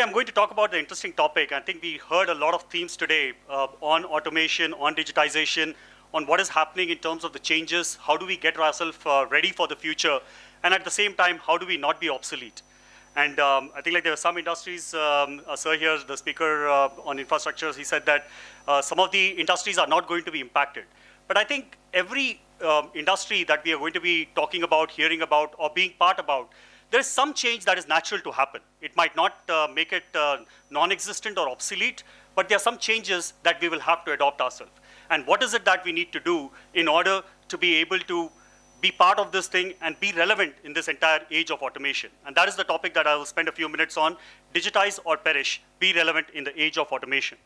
I'm going to talk about the interesting topic. I think we heard a lot of themes today on automation, on digitization, on what is happening in terms of the changes, how do we get ourselves ready for the future, and at the same time, how do we not be obsolete? And I think like there were some industries, sir here, the speaker on infrastructure, he said that some of the industries are not going to be impacted. But I think every industry that we are going to be talking about, hearing about, or being part about, there is some change that is natural to happen. It might not make it non-existent or obsolete, but there are some changes that we will have to adopt ourselves. And what is it that we need to do in order to be able to be part of this thing and be relevant in this entire age of automation? And that is the topic that I will spend a few minutes on: digitize or perish, be relevant in the age of automation.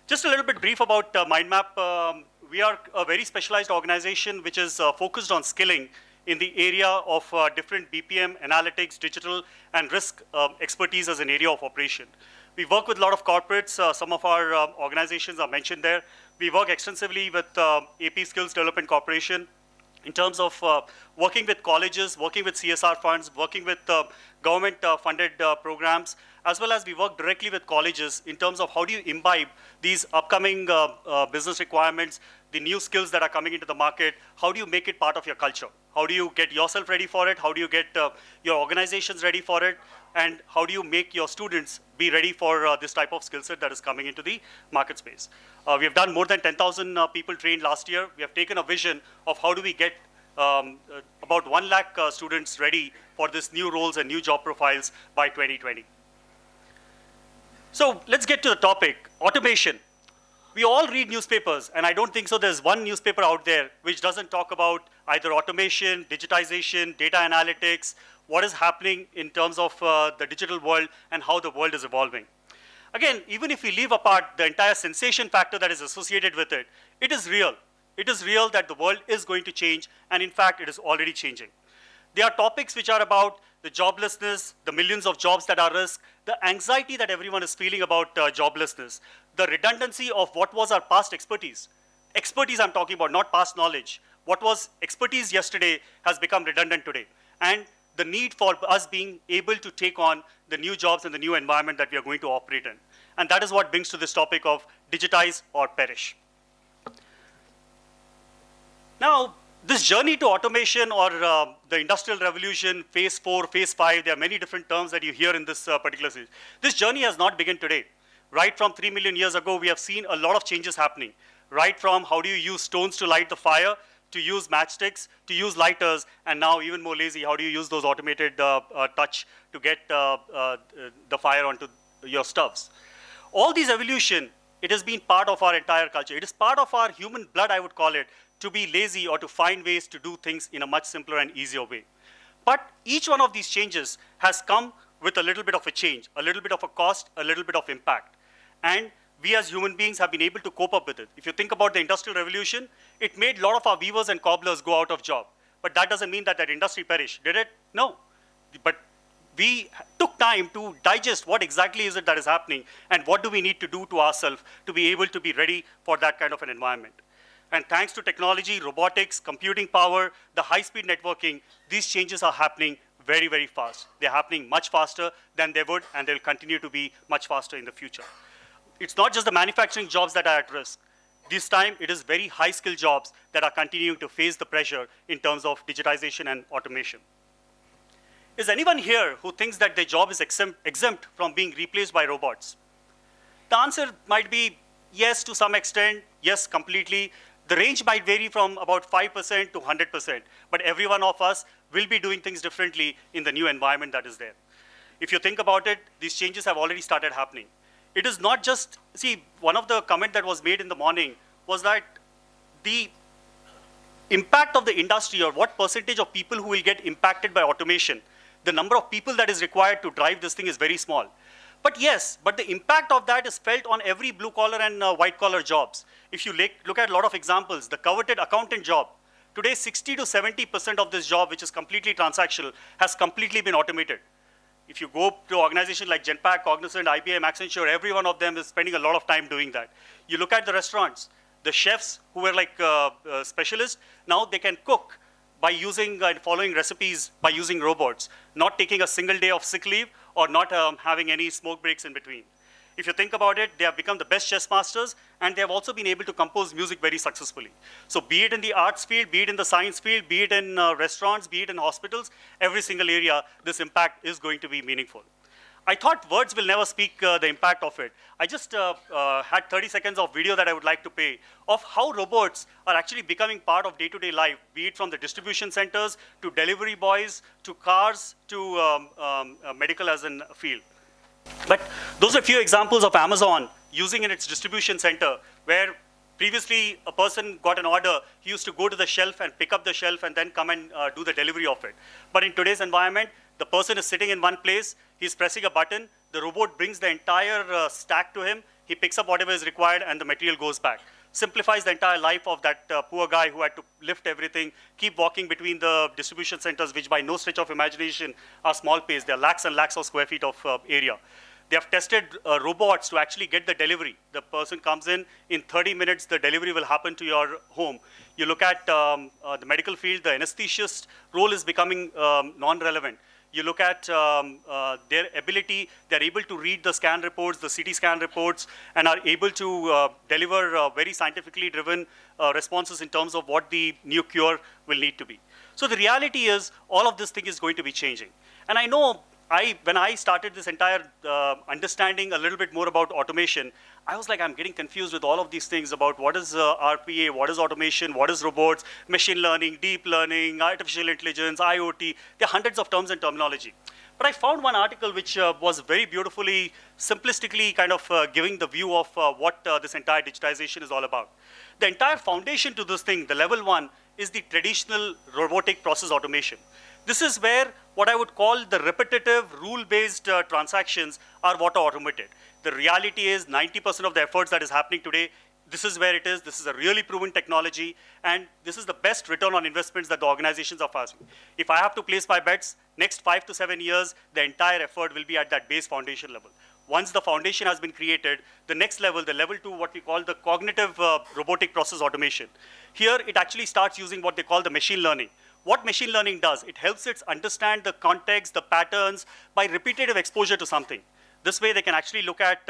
Just a little bit brief about MindMap. We are a very specialized organization which is focused on skilling in the area of different BPM, analytics, digital, and risk expertise as an area of operation. We work with a lot of corporates. Some of our organizations are mentioned there. We work extensively with AP Skills Development Corporation in terms of working with colleges, working with CSR funds, working with government-funded programs, as well as we work directly with colleges in terms of how do you imbibe these upcoming business requirements, the new skills that are coming into the market, how do you make it part of your culture? How do you get yourself ready for it? How do you get your organizations ready for it? And how do you make your students be ready for this type of skill set that is coming into the market space? We have done more than 10,000 people trained last year. We have taken a vision of how do we get about 1 lakh students ready for this new roles and new job profiles by 2020. So let's get to the topic, automation. We all read newspapers, and I don't think so there's one newspaper out there which doesn't talk about either automation, digitization, data analytics, what is happening in terms of the digital world and how the world is evolving. Again, even if we leave apart the entire sensation factor that is associated with it, it is real. It is real that the world is going to change, and in fact, it is already changing. There are topics which are about the joblessness, the millions of jobs that are at risk, the anxiety that everyone is feeling about joblessness, the redundancy of what was our past expertise. Expertise I'm talking about, not past knowledge. What was expertise yesterday has become redundant today. And the need for us being able to take on the new jobs and the new environment that we are going to operate in. And that is what brings to this topic of digitize or perish. Now, this journey to automation or the industrial revolution, phase 4, phase 5, there are many different terms that you hear in this particular series. This journey has not begun today. Right from 3 million years ago, we have seen a lot of changes happening. Right from how do you use stones to light the fire, to use matchsticks, to use lighters, and now even more lazy, how do you use those automated touch to get the fire onto your stoves. All these evolution, it has been part of our entire culture. It is part of our human blood, I would call it, to be lazy or to find ways to do things in a much simpler and easier way. But each one of these changes has come with a little bit of a change, a little bit of a cost, a little bit of impact. And we as human beings have been able to cope up with it. If you think about the Industrial Revolution, it made a lot of our weavers and cobblers go out of job. But that doesn't mean that that industry perished, did it? No. But we took time to digest what exactly is it that is happening and what do we need to do to ourselves to be able to be ready for that kind of an environment. And thanks to technology, robotics, computing power, the high-speed networking, these changes are happening very, very fast. They're happening much faster than they would, and they'll continue to be much faster in the future. It's not just the manufacturing jobs that are at risk. This time, it is very high-skilled jobs that are continuing to face the pressure in terms of digitization and automation. Is anyone here who thinks that their job is exempt from being replaced by robots? The answer might be yes to some extent, yes completely. The range might vary from about 5% to 100%, but every one of us will be doing things differently in the new environment that is there. If you think about it, these changes have already started happening. It is not just, see, one of the comments that was made in the morning was that the impact of the industry or what percentage of people who will get impacted by automation, the number of people that is required to drive this thing is very small. But yes, but the impact of that is felt on every blue collar and white collar jobs. If you look at a lot of examples, the coveted accountant job, today 60 to 70% of this job, which is completely transactional, has completely been automated. If you go to organizations like Genpact, Cognizant, IBM, Accenture, every one of them is spending a lot of time doing that. You look at the restaurants, the chefs who were like specialists, now they can cook by using and following recipes by using robots, not taking a single day of sick leave or not having any smoke breaks in between. If you think about it, they have become the best chess masters, and they have also been able to compose music very successfully. So be it in the arts field, be it in the science field, be it in restaurants, be it in hospitals, every single area, this impact is going to be meaningful. I thought words will never speak the impact of it. I just had 30 seconds of video that I would like to play of how robots are actually becoming part of day-to-day life, be it from the distribution centers, to delivery boys, to cars, to medical as in field. But those are a few examples of Amazon using in its distribution center, where previously a person got an order, he used to go to the shelf and pick up the shelf and then come and do the delivery of it. But in today's environment, the person is sitting in one place, he's pressing a button, the robot brings the entire stack to him, he picks up whatever is required, and the material goes back. Simplifies the entire life of that poor guy who had to lift everything, keep walking between the distribution centers, which by no stretch of imagination are small space. There are lakhs and lakhs of square feet of area. They have tested robots to actually get the delivery. The person comes in 30 minutes, the delivery will happen to your home. You look at the medical field, the anesthetist role is becoming non-relevant. You look at their ability, they're able to read the scan reports, the CT scan reports, and are able to deliver very scientifically driven responses in terms of what the new cure will need to be. So the reality is, all of this thing is going to be changing. And I know when I started this entire understanding a little bit more about automation, I was like, I'm getting confused with all of these things about what is RPA, what is automation, what is robots, machine learning, deep learning, artificial intelligence, IoT. There are hundreds of terms and terminology. But I found one article which was very beautifully, simplistically kind of giving the view of what this entire digitization is all about. The entire foundation to this thing, the level one, is the traditional robotic process automation. This is where what I would call the repetitive, rule-based transactions are what are automated. The reality is 90% of the efforts that is happening today, this is where it is. This is a really proven technology, and this is the best return on investments that the organizations are facing. If I have to place my bets, next 5 to 7 years, the entire effort will be at that base foundation level. Once the foundation has been created, the next level, the level 2, what we call the cognitive robotic process automation. Here, it actually starts using what they call the machine learning. What machine learning does, it helps it understand the context, the patterns, by repetitive exposure to something. This way, they can actually look at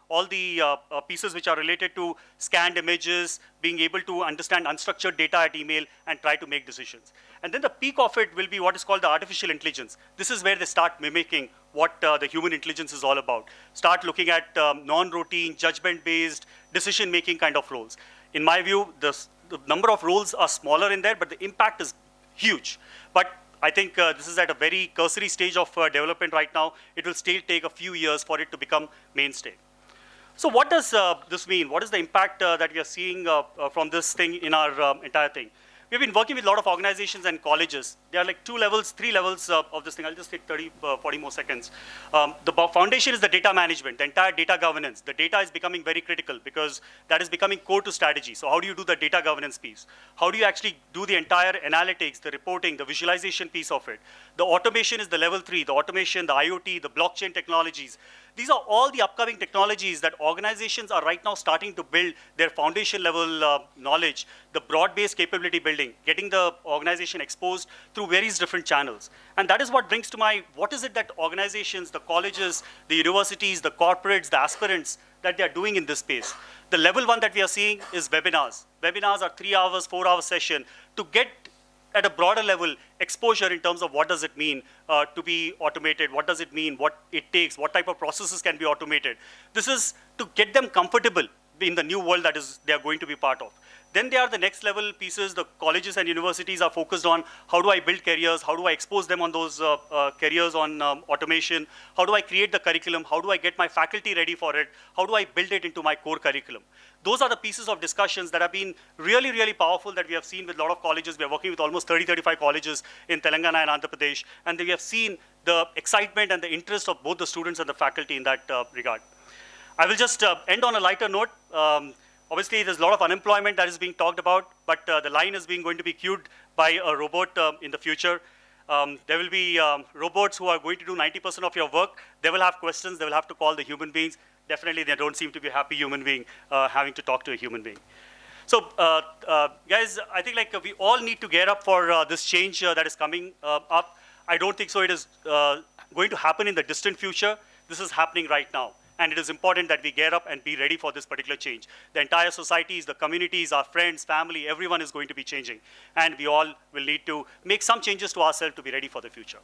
all the pieces which are related to scanned images, being able to understand unstructured data at email, and try to make decisions. And then the peak of it will be what is called the artificial intelligence. This is where they start mimicking what the human intelligence is all about. Start looking at non-routine, judgment-based, decision-making kind of roles. In my view, the number of roles are smaller in there, but the impact is huge. But I think this is at a very cursory stage of development right now. It will still take a few years for it to become mainstay. So what does this mean? What is the impact that we are seeing from this thing in our entire thing? We've been working with a lot of organizations and colleges. There are like 2 levels, 3 levels of this thing. I'll just take 30, 40 more seconds. The foundation is the data management, the entire data governance. The data is becoming very critical because that is becoming core to strategy. So how do you do the data governance piece? How do you actually do the entire analytics, the reporting, the visualization piece of it? The automation is the level 3, the automation, the IoT, the blockchain technologies. These are all the upcoming technologies that organizations are right now starting to build their foundation level knowledge, the broad-based capability building, getting the organization exposed through various different channels. And that is what brings to my, what is it that organizations, the colleges, the universities, the corporates, the aspirants, that they are doing in this space. The level 1 that we are seeing is webinars. Webinars are 3 hours, 4-hour session to get at a broader level exposure in terms of what does it mean to be automated, what does it mean, what it takes, what type of processes can be automated. This is to get them comfortable in the new world that they are going to be part of. Then there are the next level pieces. The colleges and universities are focused on how do I build careers, how do I expose them on those careers on automation, how do I create the curriculum, how do I get my faculty ready for it, how do I build it into my core curriculum. Those are the pieces of discussions that have been really, really powerful that we have seen with a lot of colleges. We are working with almost 30, 35 colleges in Telangana and Andhra Pradesh, and we have seen the excitement and the interest of both the students and the faculty in that regard. I will just end on a lighter note. Obviously, there's a lot of unemployment that is being talked about, but the line is going to be queued by a robot in the future. There will be robots who are going to do 90% of your work. They will have questions. They will have to call the human beings. Definitely, they don't seem to be a happy human being having to talk to a human being. So, guys, I think like we all need to gear up for this change that is coming up. I don't think so it is going to happen in the distant future. This is happening right now. And it is important that we get up and be ready for this particular change. The entire societies, the communities, our friends, family, everyone is going to be changing. And we all will need to make some changes to ourselves to be ready for the future.